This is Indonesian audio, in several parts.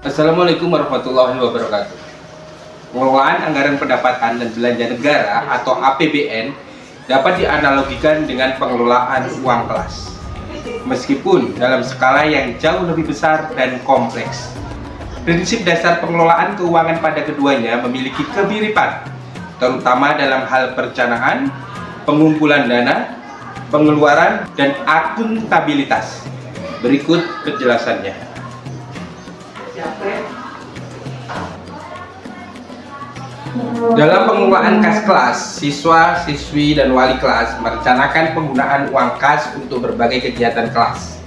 Assalamualaikum warahmatullahi wabarakatuh. Pengelolaan anggaran pendapatan dan belanja negara atau APBN dapat dianalogikan dengan pengelolaan uang kelas, meskipun dalam skala yang jauh lebih besar dan kompleks. Prinsip dasar pengelolaan keuangan pada keduanya memiliki kemiripan, terutama dalam hal perencanaan, pengumpulan dana, pengeluaran, dan akuntabilitas. Berikut penjelasannya. Dalam pengelolaan kas kelas, siswa, siswi, dan wali kelas merencanakan penggunaan uang kas untuk berbagai kegiatan kelas.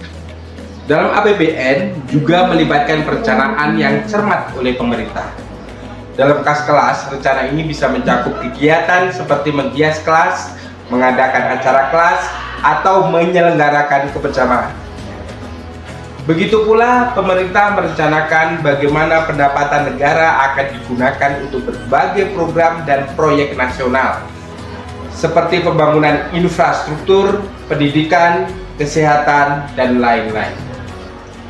Dalam APBN juga melibatkan perencanaan yang cermat oleh pemerintah. Dalam kas kelas, rencana ini bisa mencakup kegiatan seperti menghias kelas, mengadakan acara kelas, atau menyelenggarakan kebersamaan. Begitu pula pemerintah merencanakan bagaimana pendapatan negara akan digunakan untuk berbagai program dan proyek nasional seperti pembangunan infrastruktur, pendidikan, kesehatan, dan lain-lain.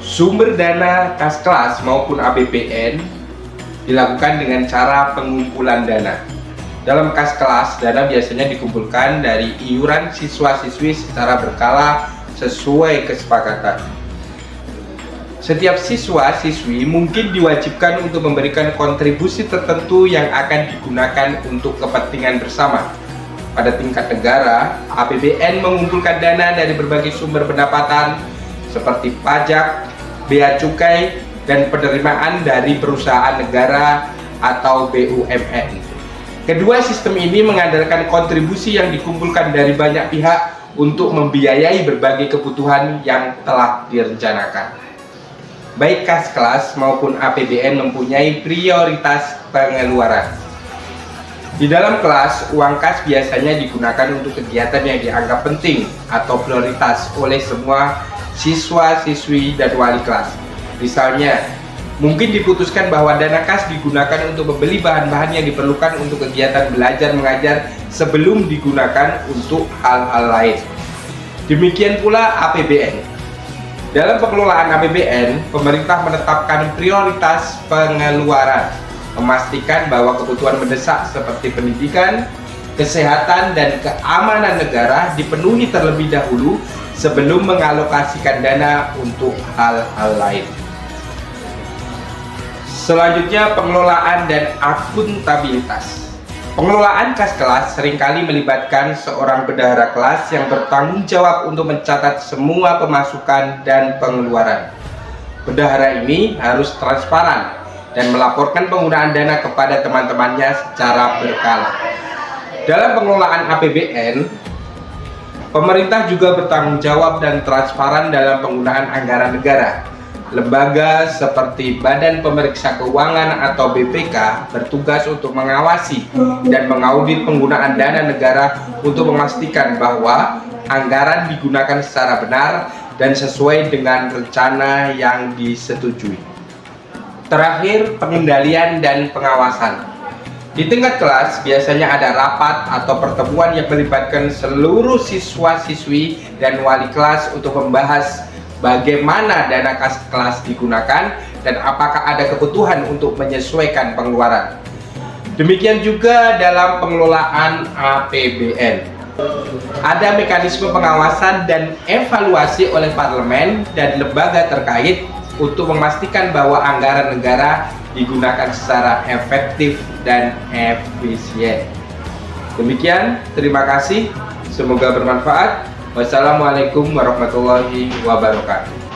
Sumber dana kas kelas maupun APBN dilakukan dengan cara pengumpulan dana. Dalam kas kelas, dana biasanya dikumpulkan dari iuran siswa-siswi secara berkala sesuai kesepakatan. Setiap siswa-siswi mungkin diwajibkan untuk memberikan kontribusi tertentu yang akan digunakan untuk kepentingan bersama. Pada tingkat negara, APBN mengumpulkan dana dari berbagai sumber pendapatan seperti pajak, bea cukai, dan penerimaan dari perusahaan negara atau BUMN. Kedua sistem ini mengandalkan kontribusi yang dikumpulkan dari banyak pihak untuk membiayai berbagai kebutuhan yang telah direncanakan. Baik kas kelas maupun APBN mempunyai prioritas pengeluaran. Di dalam kelas, uang kas biasanya digunakan untuk kegiatan yang dianggap penting atau prioritas oleh semua siswa-siswi dan wali kelas. Misalnya, mungkin diputuskan bahwa dana kas digunakan untuk membeli bahan-bahan yang diperlukan untuk kegiatan belajar mengajar sebelum digunakan untuk hal-hal lain. Demikian pula APBN. Dalam pengelolaan APBN, pemerintah menetapkan prioritas pengeluaran, memastikan bahwa kebutuhan mendesak seperti pendidikan, kesehatan, dan keamanan negara dipenuhi terlebih dahulu sebelum mengalokasikan dana untuk hal-hal lain. Selanjutnya, pengelolaan dan akuntabilitas. Pengelolaan kas kelas seringkali melibatkan seorang bendahara kelas yang bertanggung jawab untuk mencatat semua pemasukan dan pengeluaran. Bendahara ini harus transparan dan melaporkan penggunaan dana kepada teman-temannya secara berkala. Dalam pengelolaan APBN, pemerintah juga bertanggung jawab dan transparan dalam penggunaan anggaran negara. Lembaga seperti Badan Pemeriksa Keuangan atau BPK bertugas untuk mengawasi dan mengaudit penggunaan dana negara untuk memastikan bahwa anggaran digunakan secara benar dan sesuai dengan rencana yang disetujui. Terakhir, pengendalian dan pengawasan. Di tingkat kelas biasanya ada rapat atau pertemuan yang melibatkan seluruh siswa-siswi dan wali kelas untuk membahas bagaimana dana kas kelas digunakan dan apakah ada kebutuhan untuk menyesuaikan pengeluaran. Demikian juga dalam pengelolaan APBN. Ada mekanisme pengawasan dan evaluasi oleh parlemen dan lembaga terkait untuk memastikan bahwa anggaran negara digunakan secara efektif dan efisien. Demikian, terima kasih. Semoga bermanfaat. Wassalamualaikum warahmatullahi wabarakatuh.